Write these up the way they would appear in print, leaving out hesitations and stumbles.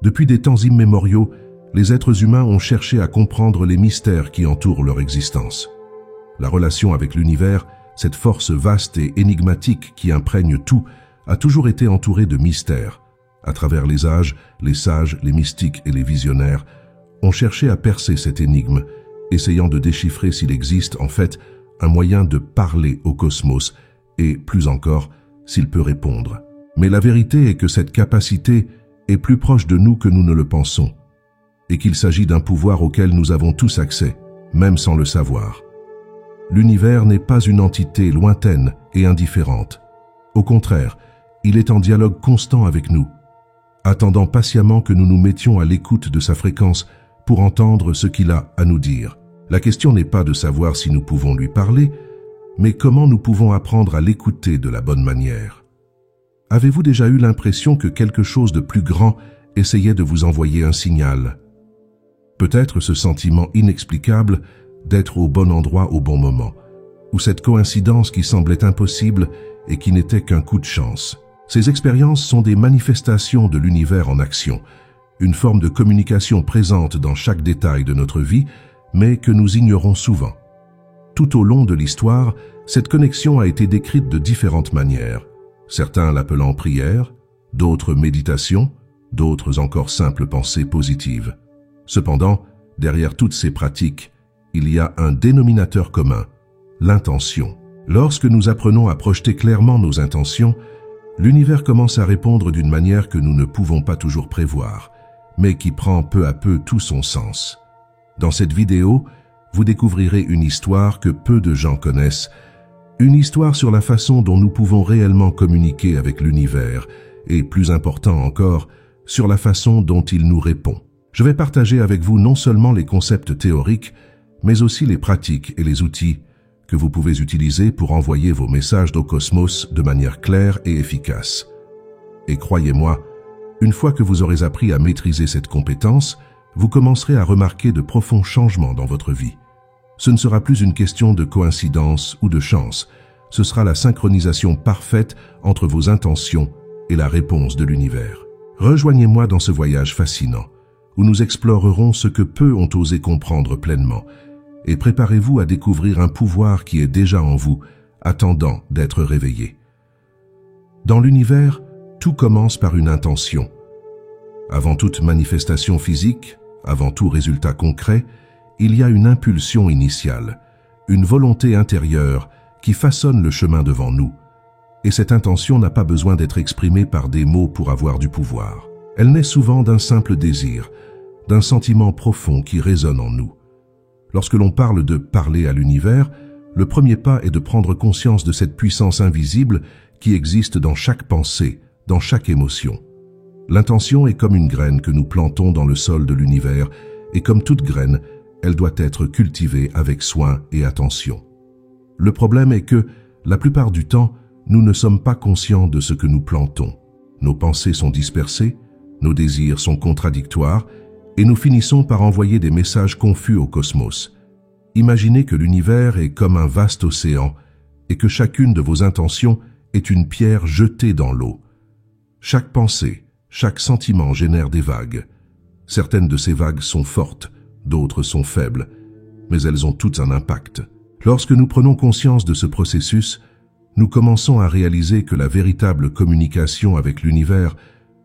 Depuis des temps immémoriaux, les êtres humains ont cherché à comprendre les mystères qui entourent leur existence. La relation avec l'univers, cette force vaste et énigmatique qui imprègne tout, a toujours été entourée de mystères. À travers les âges, les sages, les mystiques et les visionnaires ont cherché à percer cette énigme, essayant de déchiffrer s'il existe, en fait, un moyen de parler au cosmos et, plus encore, s'il peut répondre. Mais la vérité est que cette capacité est plus proche de nous que nous ne le pensons, et qu'il s'agit d'un pouvoir auquel nous avons tous accès, même sans le savoir. L'univers n'est pas une entité lointaine et indifférente. Au contraire, il est en dialogue constant avec nous, attendant patiemment que nous nous mettions à l'écoute de sa fréquence pour entendre ce qu'il a à nous dire. La question n'est pas de savoir si nous pouvons lui parler, mais comment nous pouvons apprendre à l'écouter de la bonne manière. Avez-vous déjà eu l'impression que quelque chose de plus grand essayait de vous envoyer un signal? Peut-être ce sentiment inexplicable d'être au bon endroit au bon moment, ou cette coïncidence qui semblait impossible et qui n'était qu'un coup de chance. Ces expériences sont des manifestations de l'univers en action, une forme de communication présente dans chaque détail de notre vie, mais que nous ignorons souvent. Tout au long de l'histoire, cette connexion a été décrite de différentes manières, certains l'appelant prière, d'autres méditation, d'autres encore simples pensées positives. Cependant, derrière toutes ces pratiques, il y a un dénominateur commun, l'intention. Lorsque nous apprenons à projeter clairement nos intentions, l'univers commence à répondre d'une manière que nous ne pouvons pas toujours prévoir, mais qui prend peu à peu tout son sens. Dans cette vidéo, vous découvrirez une histoire que peu de gens connaissent, une histoire sur la façon dont nous pouvons réellement communiquer avec l'univers, et plus important encore, sur la façon dont il nous répond. Je vais partager avec vous non seulement les concepts théoriques, mais aussi les pratiques et les outils que vous pouvez utiliser pour envoyer vos messages au cosmos de manière claire et efficace. Et croyez-moi, une fois que vous aurez appris à maîtriser cette compétence, vous commencerez à remarquer de profonds changements dans votre vie. Ce ne sera plus une question de coïncidence ou de chance, ce sera la synchronisation parfaite entre vos intentions et la réponse de l'univers. Rejoignez-moi dans ce voyage fascinant, où nous explorerons ce que peu ont osé comprendre pleinement, et préparez-vous à découvrir un pouvoir qui est déjà en vous, attendant d'être réveillé. Dans l'univers, tout commence par une intention. Avant toute manifestation physique, avant tout résultat concret, il y a une impulsion initiale, une volonté intérieure qui façonne le chemin devant nous. Et cette intention n'a pas besoin d'être exprimée par des mots pour avoir du pouvoir. Elle naît souvent d'un simple désir, d'un sentiment profond qui résonne en nous. Lorsque l'on parle de parler à l'univers, le premier pas est de prendre conscience de cette puissance invisible qui existe dans chaque pensée, dans chaque émotion. L'intention est comme une graine que nous plantons dans le sol de l'univers, et comme toute graine, elle doit être cultivée avec soin et attention. Le problème est que, la plupart du temps, nous ne sommes pas conscients de ce que nous plantons. Nos pensées sont dispersées, nos désirs sont contradictoires, et nous finissons par envoyer des messages confus au cosmos. Imaginez que l'univers est comme un vaste océan, et que chacune de vos intentions est une pierre jetée dans l'eau. Chaque pensée, chaque sentiment génère des vagues. Certaines de ces vagues sont fortes, d'autres sont faibles, mais elles ont toutes un impact. Lorsque nous prenons conscience de ce processus, nous commençons à réaliser que la véritable communication avec l'univers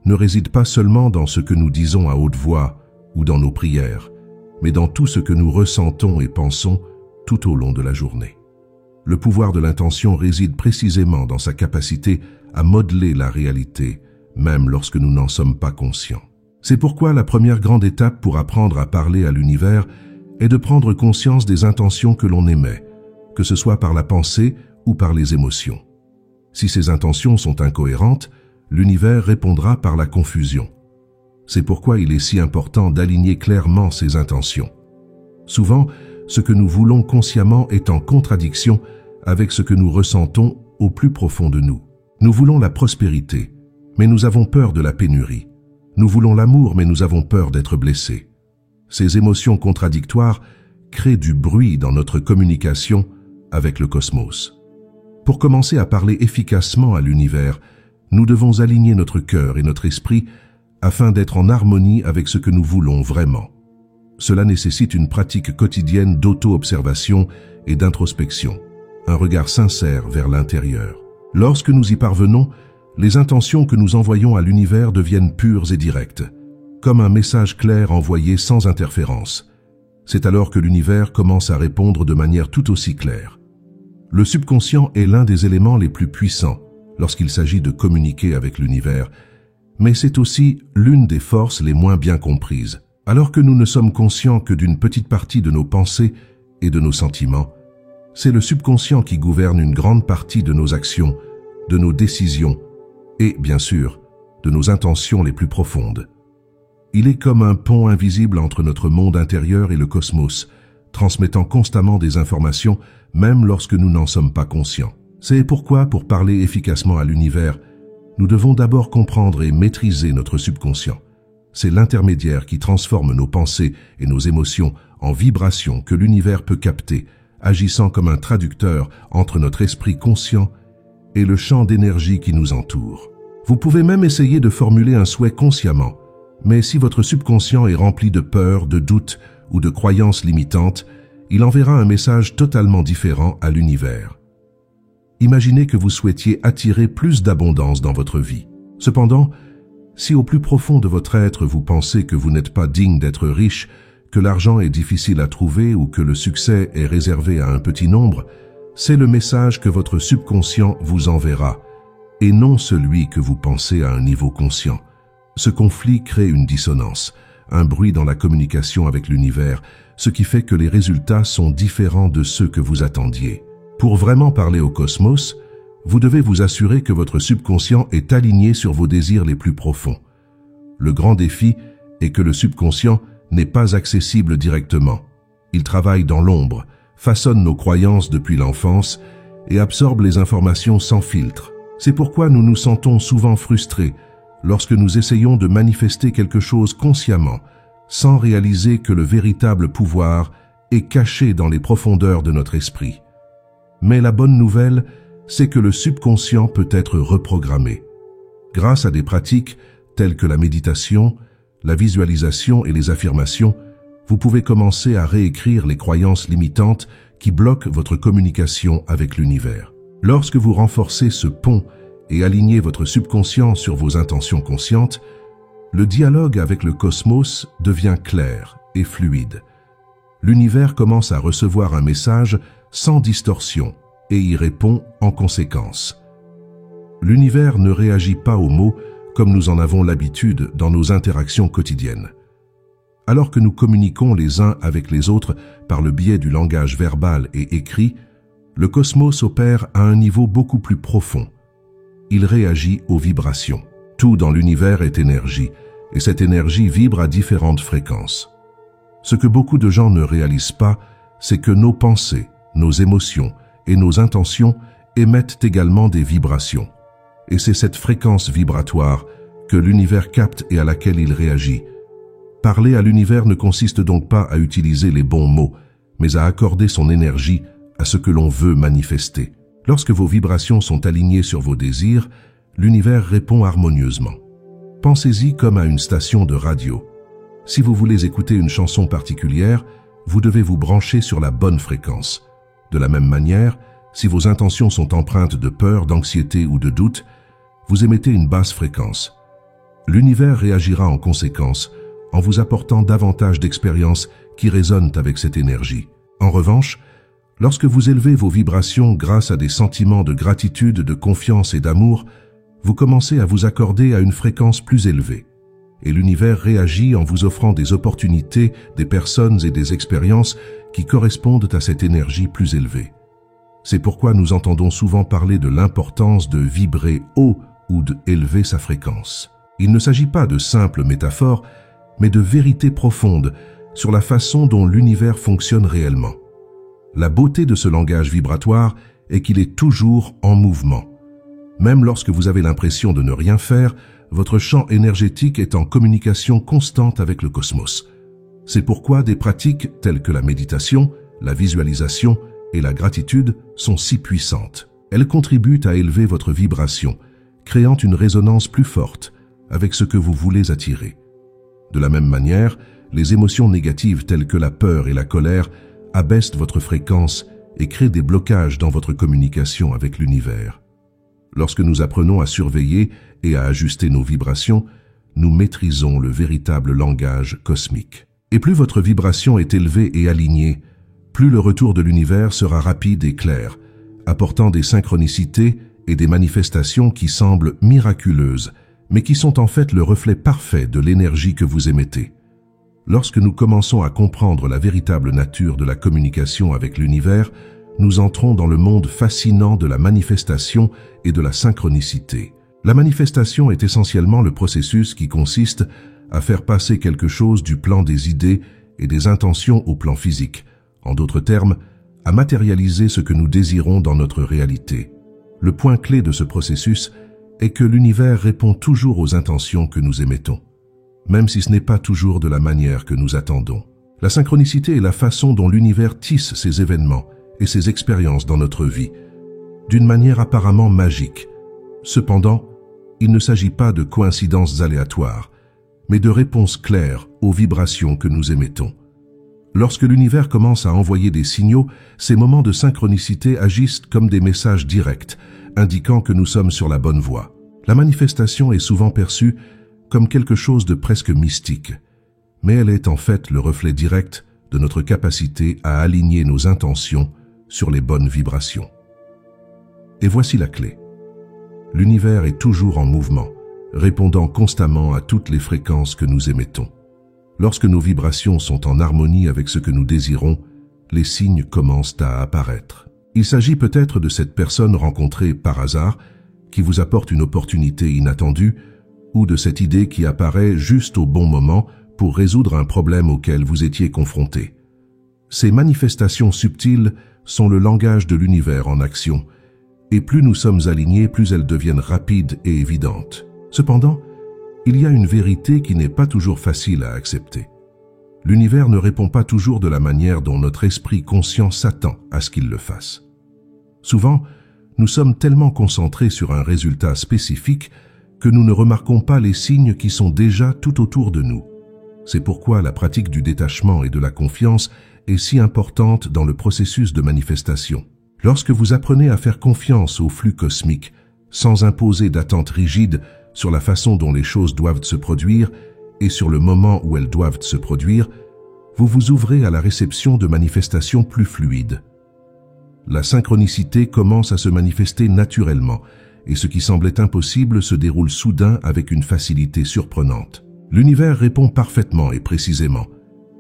ne réside pas seulement dans ce que nous disons à haute voix ou dans nos prières, mais dans tout ce que nous ressentons et pensons tout au long de la journée. Le pouvoir de l'intention réside précisément dans sa capacité à modeler la réalité, même lorsque nous n'en sommes pas conscients. C'est pourquoi la première grande étape pour apprendre à parler à l'univers est de prendre conscience des intentions que l'on émet, que ce soit par la pensée ou par les émotions. Si ces intentions sont incohérentes, l'univers répondra par la confusion. C'est pourquoi il est si important d'aligner clairement ses intentions. Souvent, ce que nous voulons consciemment est en contradiction avec ce que nous ressentons au plus profond de nous. Nous voulons la prospérité, mais nous avons peur de la pénurie. Nous voulons l'amour, mais nous avons peur d'être blessés. Ces émotions contradictoires créent du bruit dans notre communication avec le cosmos. Pour commencer à parler efficacement à l'univers, nous devons aligner notre cœur et notre esprit afin d'être en harmonie avec ce que nous voulons vraiment. Cela nécessite une pratique quotidienne d'auto-observation et d'introspection, un regard sincère vers l'intérieur. Lorsque nous y parvenons, les intentions que nous envoyons à l'univers deviennent pures et directes, comme un message clair envoyé sans interférence. C'est alors que l'univers commence à répondre de manière tout aussi claire. Le subconscient est l'un des éléments les plus puissants lorsqu'il s'agit de communiquer avec l'univers, mais c'est aussi l'une des forces les moins bien comprises. Alors que nous ne sommes conscients que d'une petite partie de nos pensées et de nos sentiments, c'est le subconscient qui gouverne une grande partie de nos actions, de nos décisions et, bien sûr, de nos intentions les plus profondes. Il est comme un pont invisible entre notre monde intérieur et le cosmos, transmettant constamment des informations, même lorsque nous n'en sommes pas conscients. C'est pourquoi, pour parler efficacement à l'univers, nous devons d'abord comprendre et maîtriser notre subconscient. C'est l'intermédiaire qui transforme nos pensées et nos émotions en vibrations que l'univers peut capter, agissant comme un traducteur entre notre esprit conscient et le champ d'énergie qui nous entoure. Vous pouvez même essayer de formuler un souhait consciemment, mais si votre subconscient est rempli de peur, de doutes ou de croyances limitantes, il enverra un message totalement différent à l'univers. Imaginez que vous souhaitiez attirer plus d'abondance dans votre vie. Cependant, si au plus profond de votre être vous pensez que vous n'êtes pas digne d'être riche, que l'argent est difficile à trouver ou que le succès est réservé à un petit nombre, c'est le message que votre subconscient vous enverra, et non celui que vous pensez à un niveau conscient. Ce conflit crée une dissonance, un bruit dans la communication avec l'univers, ce qui fait que les résultats sont différents de ceux que vous attendiez. Pour vraiment parler au cosmos, vous devez vous assurer que votre subconscient est aligné sur vos désirs les plus profonds. Le grand défi est que le subconscient n'est pas accessible directement. Il travaille dans l'ombre, façonne nos croyances depuis l'enfance et absorbe les informations sans filtre. C'est pourquoi nous nous sentons souvent frustrés lorsque nous essayons de manifester quelque chose consciemment, sans réaliser que le véritable pouvoir est caché dans les profondeurs de notre esprit. Mais la bonne nouvelle, c'est que le subconscient peut être reprogrammé. Grâce à des pratiques telles que la méditation, la visualisation et les affirmations, vous pouvez commencer à réécrire les croyances limitantes qui bloquent votre communication avec l'univers. Lorsque vous renforcez ce pont et alignez votre subconscient sur vos intentions conscientes, le dialogue avec le cosmos devient clair et fluide. L'univers commence à recevoir un message sans distorsion et y répond en conséquence. L'univers ne réagit pas aux mots comme nous en avons l'habitude dans nos interactions quotidiennes. Alors que nous communiquons les uns avec les autres par le biais du langage verbal et écrit, le cosmos opère à un niveau beaucoup plus profond. Il réagit aux vibrations. Tout dans l'univers est énergie, et cette énergie vibre à différentes fréquences. Ce que beaucoup de gens ne réalisent pas, c'est que nos pensées, nos émotions et nos intentions émettent également des vibrations. Et c'est cette fréquence vibratoire que l'univers capte et à laquelle il réagit. Parler à l'univers ne consiste donc pas à utiliser les bons mots, mais à accorder son énergie à ce que l'on veut manifester. Lorsque vos vibrations sont alignées sur vos désirs, l'univers répond harmonieusement. Pensez-y comme à une station de radio. Si vous voulez écouter une chanson particulière, vous devez vous brancher sur la bonne fréquence. De la même manière, si vos intentions sont empreintes de peur, d'anxiété ou de doute, vous émettez une basse fréquence. L'univers réagira en conséquence, en vous apportant davantage d'expériences qui résonnent avec cette énergie. En revanche, lorsque vous élevez vos vibrations grâce à des sentiments de gratitude, de confiance et d'amour, vous commencez à vous accorder à une fréquence plus élevée. Et l'univers réagit en vous offrant des opportunités, des personnes et des expériences qui correspondent à cette énergie plus élevée. C'est pourquoi nous entendons souvent parler de l'importance de vibrer haut ou d'élever sa fréquence. Il ne s'agit pas de simples métaphores, mais de vérités profondes sur la façon dont l'univers fonctionne réellement. La beauté de ce langage vibratoire est qu'il est toujours en mouvement. Même lorsque vous avez l'impression de ne rien faire, votre champ énergétique est en communication constante avec le cosmos. C'est pourquoi des pratiques telles que la méditation, la visualisation et la gratitude sont si puissantes. Elles contribuent à élever votre vibration, créant une résonance plus forte, avec ce que vous voulez attirer. De la même manière, les émotions négatives telles que la peur et la colère abaissent votre fréquence et créent des blocages dans votre communication avec l'univers. Lorsque nous apprenons à surveiller et à ajuster nos vibrations, nous maîtrisons le véritable langage cosmique. Et plus votre vibration est élevée et alignée, plus le retour de l'univers sera rapide et clair, apportant des synchronicités et des manifestations qui semblent miraculeuses, mais qui sont en fait le reflet parfait de l'énergie que vous émettez. Lorsque nous commençons à comprendre la véritable nature de la communication avec l'univers, nous entrons dans le monde fascinant de la manifestation et de la synchronicité. La manifestation est essentiellement le processus qui consiste à faire passer quelque chose du plan des idées et des intentions au plan physique. En d'autres termes, à matérialiser ce que nous désirons dans notre réalité. Le point clé de ce processus est que l'univers répond toujours aux intentions que nous émettons, même si ce n'est pas toujours de la manière que nous attendons. La synchronicité est la façon dont l'univers tisse ses événements et ses expériences dans notre vie, d'une manière apparemment magique. Cependant, il ne s'agit pas de coïncidences aléatoires, mais de réponses claires aux vibrations que nous émettons. Lorsque l'univers commence à envoyer des signaux, ces moments de synchronicité agissent comme des messages directs, indiquant que nous sommes sur la bonne voie. La manifestation est souvent perçue comme quelque chose de presque mystique, mais elle est en fait le reflet direct de notre capacité à aligner nos intentions sur les bonnes vibrations. Et voici la clé. L'univers est toujours en mouvement, répondant constamment à toutes les fréquences que nous émettons. Lorsque nos vibrations sont en harmonie avec ce que nous désirons, les signes commencent à apparaître. Il s'agit peut-être de cette personne rencontrée par hasard qui vous apporte une opportunité inattendue ou de cette idée qui apparaît juste au bon moment pour résoudre un problème auquel vous étiez confronté. Ces manifestations subtiles sont le langage de l'univers en action, et plus nous sommes alignés, plus elles deviennent rapides et évidentes. Cependant, il y a une vérité qui n'est pas toujours facile à accepter. L'univers ne répond pas toujours de la manière dont notre esprit conscient s'attend à ce qu'il le fasse. Souvent, nous sommes tellement concentrés sur un résultat spécifique que nous ne remarquons pas les signes qui sont déjà tout autour de nous. C'est pourquoi la pratique du détachement et de la confiance est si importante dans le processus de manifestation. Lorsque vous apprenez à faire confiance au flux cosmique, sans imposer d'attentes rigides sur la façon dont les choses doivent se produire et sur le moment où elles doivent se produire, vous vous ouvrez à la réception de manifestations plus fluides. La synchronicité commence à se manifester naturellement, et ce qui semblait impossible se déroule soudain avec une facilité surprenante. L'univers répond parfaitement et précisément,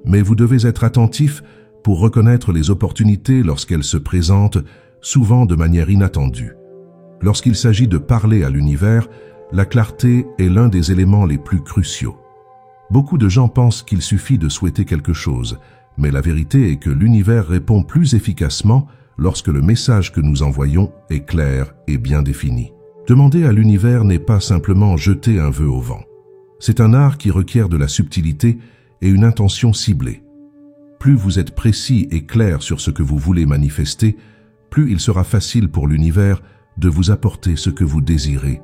mais vous devez être attentif pour reconnaître les opportunités lorsqu'elles se présentent, souvent de manière inattendue. Lorsqu'il s'agit de parler à l'univers, la clarté est l'un des éléments les plus cruciaux. Beaucoup de gens pensent qu'il suffit de souhaiter quelque chose, mais la vérité est que l'univers répond plus efficacement lorsque le message que nous envoyons est clair et bien défini. Demander à l'univers n'est pas simplement jeter un vœu au vent. C'est un art qui requiert de la subtilité et une intention ciblée. Plus vous êtes précis et clair sur ce que vous voulez manifester, plus il sera facile pour l'univers de vous apporter ce que vous désirez.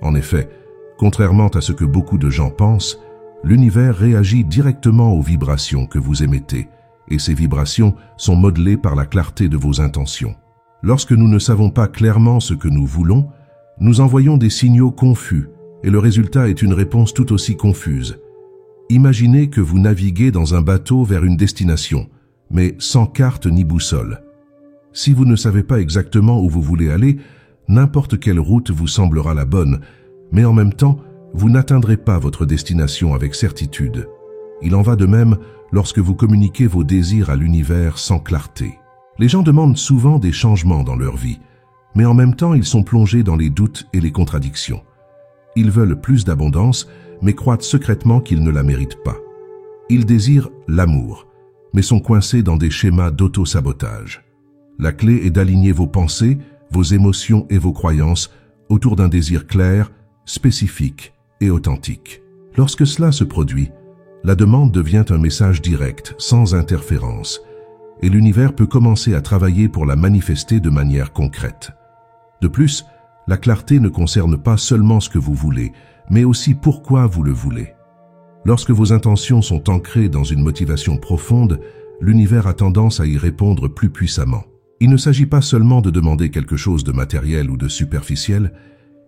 En effet, contrairement à ce que beaucoup de gens pensent, l'univers réagit directement aux vibrations que vous émettez, et ces vibrations sont modelées par la clarté de vos intentions. Lorsque nous ne savons pas clairement ce que nous voulons, nous envoyons des signaux confus, et le résultat est une réponse tout aussi confuse. Imaginez que vous naviguez dans un bateau vers une destination, mais sans carte ni boussole. Si vous ne savez pas exactement où vous voulez aller, n'importe quelle route vous semblera la bonne, mais en même temps, vous n'atteindrez pas votre destination avec certitude. Il en va de même lorsque vous communiquez vos désirs à l'univers sans clarté. Les gens demandent souvent des changements dans leur vie, mais en même temps ils sont plongés dans les doutes et les contradictions. Ils veulent plus d'abondance, mais croient secrètement qu'ils ne la méritent pas. Ils désirent l'amour, mais sont coincés dans des schémas d'auto-sabotage. La clé est d'aligner vos pensées, vos émotions et vos croyances autour d'un désir clair, spécifique et authentique. Lorsque cela se produit, la demande devient un message direct, sans interférence, et l'univers peut commencer à travailler pour la manifester de manière concrète. De plus, la clarté ne concerne pas seulement ce que vous voulez, mais aussi pourquoi vous le voulez. Lorsque vos intentions sont ancrées dans une motivation profonde, l'univers a tendance à y répondre plus puissamment. Il ne s'agit pas seulement de demander quelque chose de matériel ou de superficiel,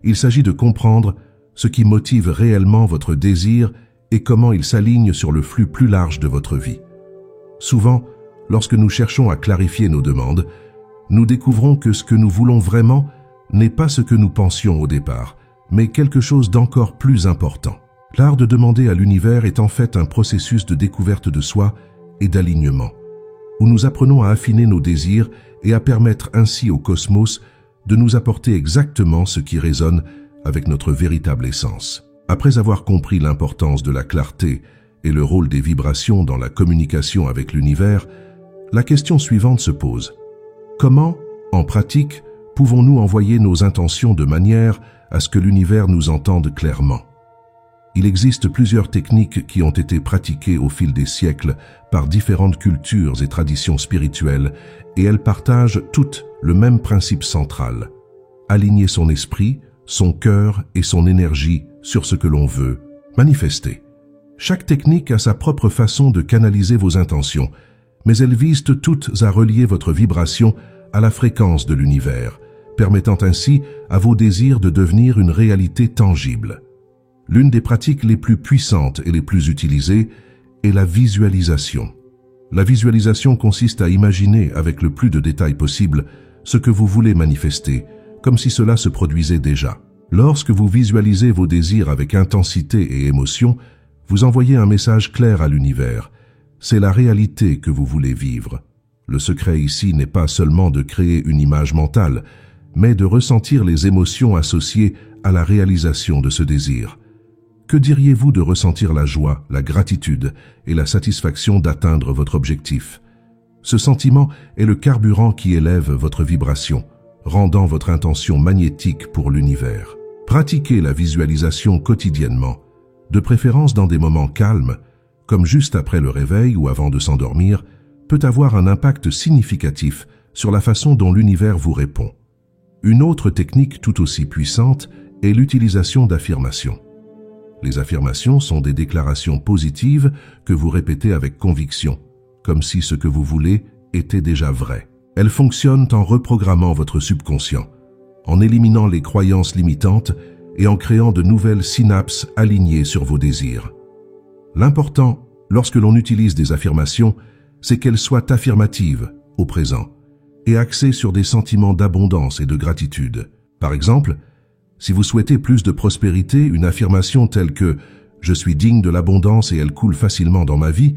il s'agit de comprendre ce qui motive réellement votre désir et comment il s'aligne sur le flux plus large de votre vie. Souvent, lorsque nous cherchons à clarifier nos demandes, nous découvrons que ce que nous voulons vraiment n'est pas ce que nous pensions au départ, mais quelque chose d'encore plus important. L'art de demander à l'univers est en fait un processus de découverte de soi et d'alignement, où nous apprenons à affiner nos désirs et à permettre ainsi au cosmos de nous apporter exactement ce qui résonne avec notre véritable essence. Après avoir compris l'importance de la clarté et le rôle des vibrations dans la communication avec l'univers, la question suivante se pose. Comment, en pratique, pouvons-nous envoyer nos intentions de manière à ce que l'univers nous entende clairement? Il existe plusieurs techniques qui ont été pratiquées au fil des siècles par différentes cultures et traditions spirituelles, et elles partagent toutes le même principe central: aligner son esprit, son cœur et son énergie sur ce que l'on veut manifester. Chaque technique a sa propre façon de canaliser vos intentions, mais elles visent toutes à relier votre vibration à la fréquence de l'univers, permettant ainsi à vos désirs de devenir une réalité tangible. L'une des pratiques les plus puissantes et les plus utilisées est la visualisation. La visualisation consiste à imaginer avec le plus de détails possible ce que vous voulez manifester, comme si cela se produisait déjà. Lorsque vous visualisez vos désirs avec intensité et émotion, vous envoyez un message clair à l'univers. C'est la réalité que vous voulez vivre. Le secret ici n'est pas seulement de créer une image mentale, mais de ressentir les émotions associées à la réalisation de ce désir. Que diriez-vous de ressentir la joie, la gratitude et la satisfaction d'atteindre votre objectif? Ce sentiment est le carburant qui élève votre vibration, rendant votre intention magnétique pour l'univers. Pratiquez la visualisation quotidiennement, de préférence dans des moments calmes, comme juste après le réveil ou avant de s'endormir, peut avoir un impact significatif sur la façon dont l'univers vous répond. Une autre technique tout aussi puissante est l'utilisation d'affirmations. Les affirmations sont des déclarations positives que vous répétez avec conviction, comme si ce que vous voulez était déjà vrai. Elles fonctionnent en reprogrammant votre subconscient, en éliminant les croyances limitantes et en créant de nouvelles synapses alignées sur vos désirs. L'important, lorsque l'on utilise des affirmations, c'est qu'elles soient affirmatives, au présent, et axées sur des sentiments d'abondance et de gratitude. Par exemple, si vous souhaitez plus de prospérité, une affirmation telle que « Je suis digne de l'abondance et elle coule facilement dans ma vie »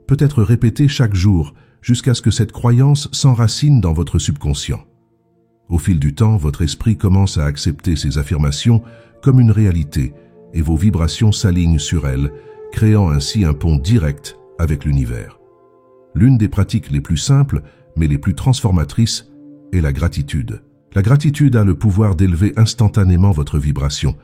peut être répétée chaque jour jusqu'à ce que cette croyance s'enracine dans votre subconscient. Au fil du temps, votre esprit commence à accepter ces affirmations comme une réalité et vos vibrations s'alignent sur elles, créant ainsi un pont direct avec l'univers. L'une des pratiques les plus simples, mais les plus transformatrices, est la gratitude. La gratitude a le pouvoir d'élever instantanément votre vibration,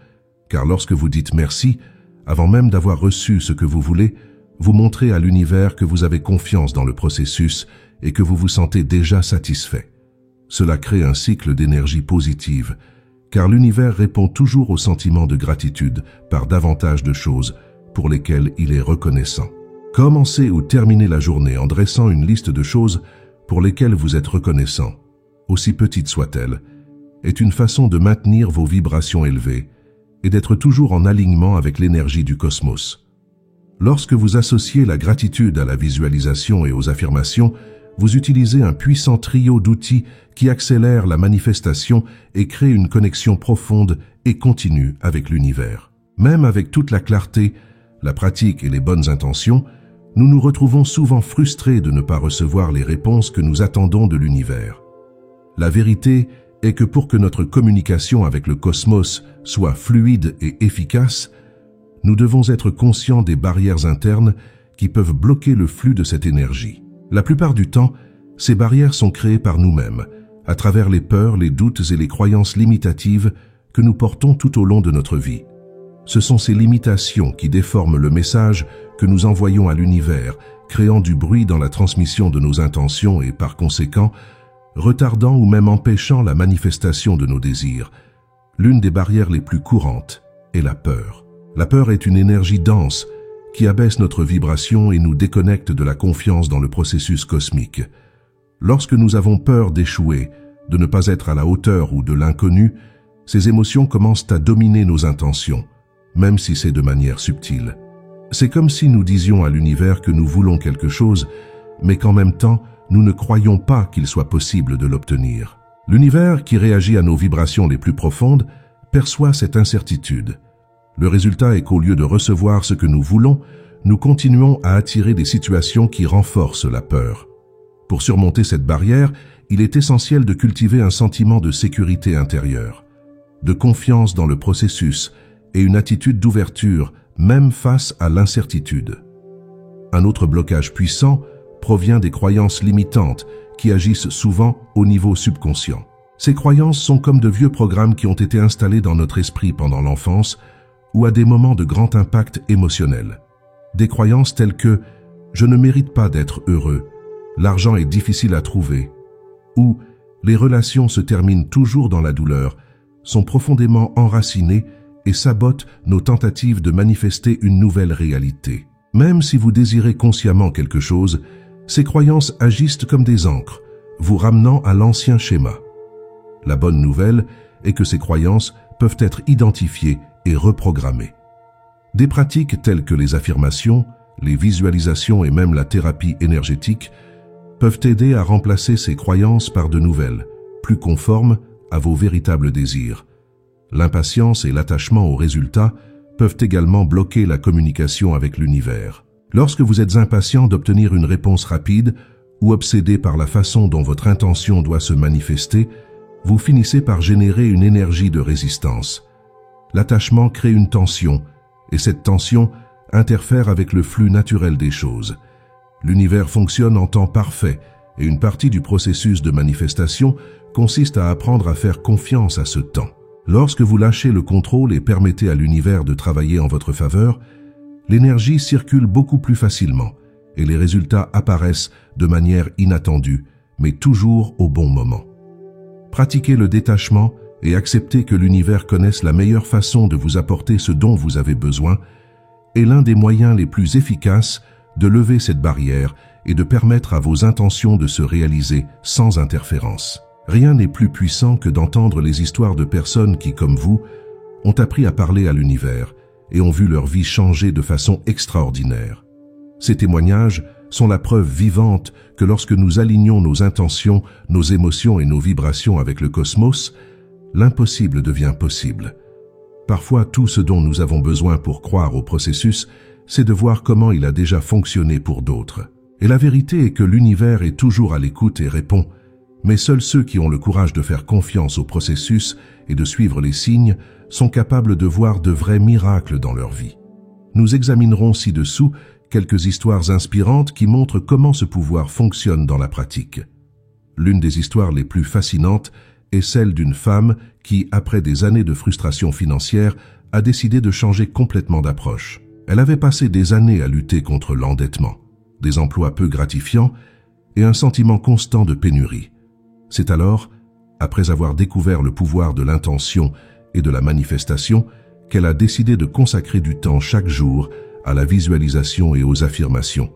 car lorsque vous dites merci, avant même d'avoir reçu ce que vous voulez, vous montrez à l'univers que vous avez confiance dans le processus et que vous vous sentez déjà satisfait. Cela crée un cycle d'énergie positive, car l'univers répond toujours au sentiment de gratitude par davantage de choses pour lesquelles il est reconnaissant. Commencez ou terminez la journée en dressant une liste de choses pour lesquelles vous êtes reconnaissant, aussi petite soit-elle, est une façon de maintenir vos vibrations élevées et d'être toujours en alignement avec l'énergie du cosmos. Lorsque vous associez la gratitude à la visualisation et aux affirmations, vous utilisez un puissant trio d'outils qui accélèrent la manifestation et créent une connexion profonde et continue avec l'univers. Même avec toute la clarté, la pratique et les bonnes intentions, nous nous retrouvons souvent frustrés de ne pas recevoir les réponses que nous attendons de l'univers. La vérité est que pour que notre communication avec le cosmos soit fluide et efficace, nous devons être conscients des barrières internes qui peuvent bloquer le flux de cette énergie. La plupart du temps, ces barrières sont créées par nous-mêmes, à travers les peurs, les doutes et les croyances limitatives que nous portons tout au long de notre vie. Ce sont ces limitations qui déforment le message que nous envoyons à l'univers, créant du bruit dans la transmission de nos intentions et par conséquent, retardant ou même empêchant la manifestation de nos désirs. L'une des barrières les plus courantes est la peur. La peur est une énergie dense qui abaisse notre vibration et nous déconnecte de la confiance dans le processus cosmique. Lorsque nous avons peur d'échouer, de ne pas être à la hauteur ou de l'inconnu, ces émotions commencent à dominer nos intentions, même si c'est de manière subtile. C'est comme si nous disions à l'univers que nous voulons quelque chose, mais qu'en même temps, nous ne croyons pas qu'il soit possible de l'obtenir. L'univers, qui réagit à nos vibrations les plus profondes, perçoit cette incertitude. Le résultat est qu'au lieu de recevoir ce que nous voulons, nous continuons à attirer des situations qui renforcent la peur. Pour surmonter cette barrière, il est essentiel de cultiver un sentiment de sécurité intérieure, de confiance dans le processus et une attitude d'ouverture, même face à l'incertitude. Un autre blocage puissant provient des croyances limitantes qui agissent souvent au niveau subconscient. Ces croyances sont comme de vieux programmes qui ont été installés dans notre esprit pendant l'enfance ou à des moments de grand impact émotionnel. Des croyances telles que « je ne mérite pas d'être heureux »,« l'argent est difficile à trouver » ou « les relations se terminent toujours dans la douleur » sont profondément enracinées et sabotent nos tentatives de manifester une nouvelle réalité. Même si vous désirez consciemment quelque chose, ces croyances agissent comme des ancres, vous ramenant à l'ancien schéma. La bonne nouvelle est que ces croyances peuvent être identifiées et reprogrammées. Des pratiques telles que les affirmations, les visualisations et même la thérapie énergétique peuvent aider à remplacer ces croyances par de nouvelles, plus conformes à vos véritables désirs. L'impatience et l'attachement aux résultats peuvent également bloquer la communication avec l'univers. Lorsque vous êtes impatient d'obtenir une réponse rapide ou obsédé par la façon dont votre intention doit se manifester, vous finissez par générer une énergie de résistance. L'attachement crée une tension, et cette tension interfère avec le flux naturel des choses. L'univers fonctionne en temps parfait, et une partie du processus de manifestation consiste à apprendre à faire confiance à ce temps. Lorsque vous lâchez le contrôle et permettez à l'univers de travailler en votre faveur, l'énergie circule beaucoup plus facilement, et les résultats apparaissent de manière inattendue, mais toujours au bon moment. Pratiquez le détachement et acceptez que l'univers connaisse la meilleure façon de vous apporter ce dont vous avez besoin est l'un des moyens les plus efficaces de lever cette barrière et de permettre à vos intentions de se réaliser sans interférence. Rien n'est plus puissant que d'entendre les histoires de personnes qui, comme vous, ont appris à parler à l'univers et ont vu leur vie changer de façon extraordinaire. Ces témoignages sont la preuve vivante que lorsque nous alignons nos intentions, nos émotions et nos vibrations avec le cosmos, l'impossible devient possible. Parfois, tout ce dont nous avons besoin pour croire au processus, c'est de voir comment il a déjà fonctionné pour d'autres. Et la vérité est que l'univers est toujours à l'écoute et répond, mais seuls ceux qui ont le courage de faire confiance au processus et de suivre les signes sont capables de voir de vrais miracles dans leur vie. Nous examinerons ci-dessous quelques histoires inspirantes qui montrent comment ce pouvoir fonctionne dans la pratique. L'une des histoires les plus fascinantes est celle d'une femme qui, après des années de frustration financière, a décidé de changer complètement d'approche. Elle avait passé des années à lutter contre l'endettement, des emplois peu gratifiants et un sentiment constant de pénurie. C'est alors, après avoir découvert le pouvoir de l'intention et de la manifestation, qu'elle a décidé de consacrer du temps chaque jour à la visualisation et aux affirmations.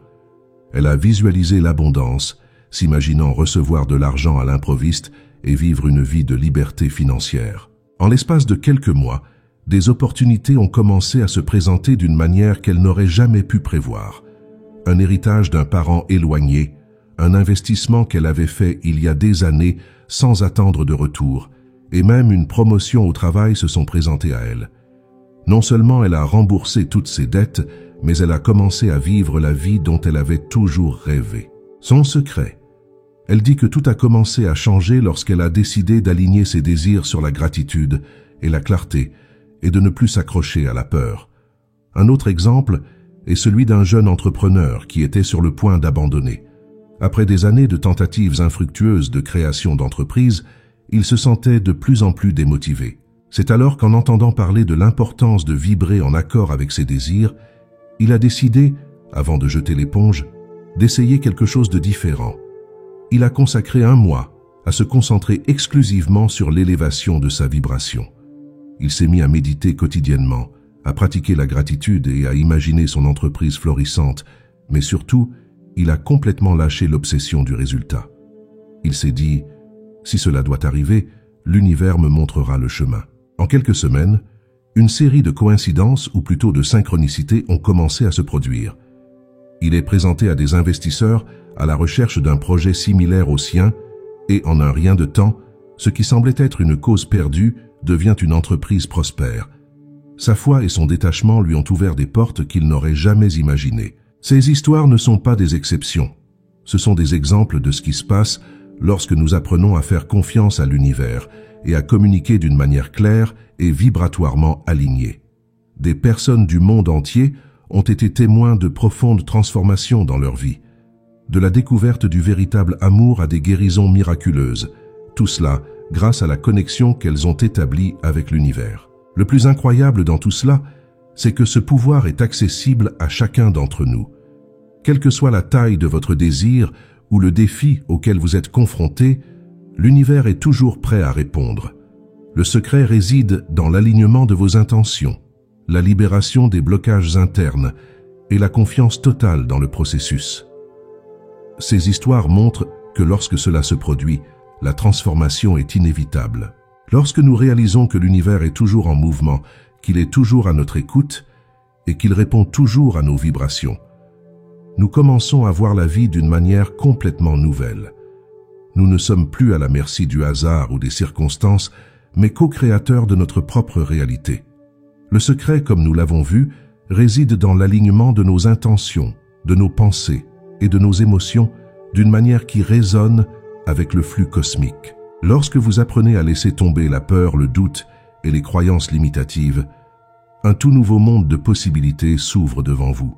Elle a visualisé l'abondance, s'imaginant recevoir de l'argent à l'improviste et vivre une vie de liberté financière. En l'espace de quelques mois, des opportunités ont commencé à se présenter d'une manière qu'elle n'aurait jamais pu prévoir. Un héritage d'un parent éloigné, un investissement qu'elle avait fait il y a des années sans attendre de retour, et même une promotion au travail se sont présentées à elle. Non seulement elle a remboursé toutes ses dettes, mais elle a commencé à vivre la vie dont elle avait toujours rêvé. Son secret. Elle dit que tout a commencé à changer lorsqu'elle a décidé d'aligner ses désirs sur la gratitude et la clarté, et de ne plus s'accrocher à la peur. Un autre exemple est celui d'un jeune entrepreneur qui était sur le point d'abandonner. Après des années de tentatives infructueuses de création d'entreprise, il se sentait de plus en plus démotivé. C'est alors qu'en entendant parler de l'importance de vibrer en accord avec ses désirs, il a décidé, avant de jeter l'éponge, d'essayer quelque chose de différent. Il a consacré 1 mois à se concentrer exclusivement sur l'élévation de sa vibration. Il s'est mis à méditer quotidiennement, à pratiquer la gratitude et à imaginer son entreprise florissante, mais surtout, il a complètement lâché l'obsession du résultat. Il s'est dit, si cela doit arriver, l'univers me montrera le chemin. En quelques semaines, une série de coïncidences, ou plutôt de synchronicités, ont commencé à se produire. Il est présenté à des investisseurs à la recherche d'un projet similaire au sien, et en un rien de temps, ce qui semblait être une cause perdue devient une entreprise prospère. Sa foi et son détachement lui ont ouvert des portes qu'il n'aurait jamais imaginées. Ces histoires ne sont pas des exceptions. Ce sont des exemples de ce qui se passe lorsque nous apprenons à faire confiance à l'univers et à communiquer d'une manière claire et vibratoirement alignée. Des personnes du monde entier ont été témoins de profondes transformations dans leur vie, de la découverte du véritable amour à des guérisons miraculeuses, tout cela grâce à la connexion qu'elles ont établie avec l'univers. Le plus incroyable dans tout cela, c'est que ce pouvoir est accessible à chacun d'entre nous. Quelle que soit la taille de votre désir ou le défi auquel vous êtes confronté, l'univers est toujours prêt à répondre. Le secret réside dans l'alignement de vos intentions, la libération des blocages internes et la confiance totale dans le processus. Ces histoires montrent que lorsque cela se produit, la transformation est inévitable. Lorsque nous réalisons que l'univers est toujours en mouvement, qu'il est toujours à notre écoute et qu'il répond toujours à nos vibrations, nous commençons à voir la vie d'une manière complètement nouvelle. Nous ne sommes plus à la merci du hasard ou des circonstances, mais co-créateurs de notre propre réalité. Le secret, comme nous l'avons vu, réside dans l'alignement de nos intentions, de nos pensées et de nos émotions d'une manière qui résonne avec le flux cosmique. Lorsque vous apprenez à laisser tomber la peur, le doute et les croyances limitatives, un tout nouveau monde de possibilités s'ouvre devant vous.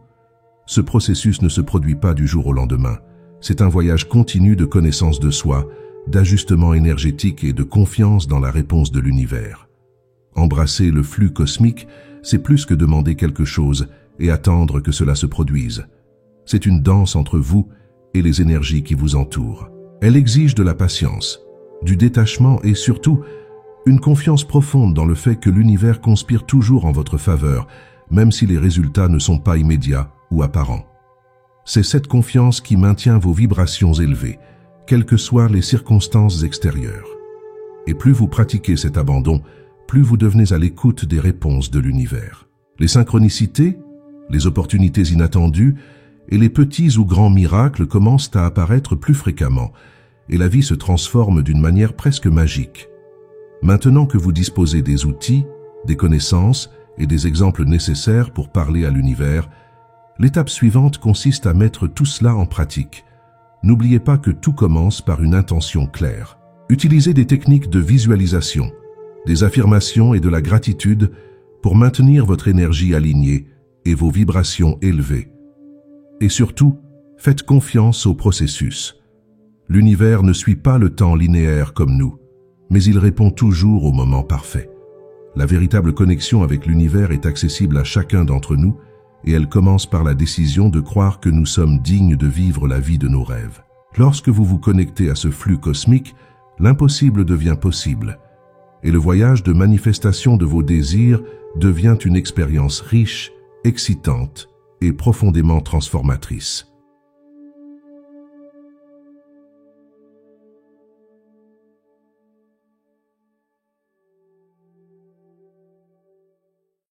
Ce processus ne se produit pas du jour au lendemain. C'est un voyage continu de connaissance de soi, d'ajustement énergétique et de confiance dans la réponse de l'univers. Embrasser le flux cosmique, c'est plus que demander quelque chose et attendre que cela se produise. C'est une danse entre vous et les énergies qui vous entourent. Elle exige de la patience, du détachement et surtout une confiance profonde dans le fait que l'univers conspire toujours en votre faveur, même si les résultats ne sont pas immédiats ou apparents. C'est cette confiance qui maintient vos vibrations élevées, quelles que soient les circonstances extérieures. Et plus vous pratiquez cet abandon, plus vous devenez à l'écoute des réponses de l'univers. Les synchronicités, les opportunités inattendues et les petits ou grands miracles commencent à apparaître plus fréquemment, et la vie se transforme d'une manière presque magique. Maintenant que vous disposez des outils, des connaissances et des exemples nécessaires pour parler à l'univers, l'étape suivante consiste à mettre tout cela en pratique. N'oubliez pas que tout commence par une intention claire. Utilisez des techniques de visualisation, des affirmations et de la gratitude pour maintenir votre énergie alignée et vos vibrations élevées. Et surtout, faites confiance au processus. L'univers ne suit pas le temps linéaire comme nous, mais il répond toujours au moment parfait. La véritable connexion avec l'univers est accessible à chacun d'entre nous et elle commence par la décision de croire que nous sommes dignes de vivre la vie de nos rêves. Lorsque vous vous connectez à ce flux cosmique, l'impossible devient possible et le voyage de manifestation de vos désirs devient une expérience riche, excitante et profondément transformatrice.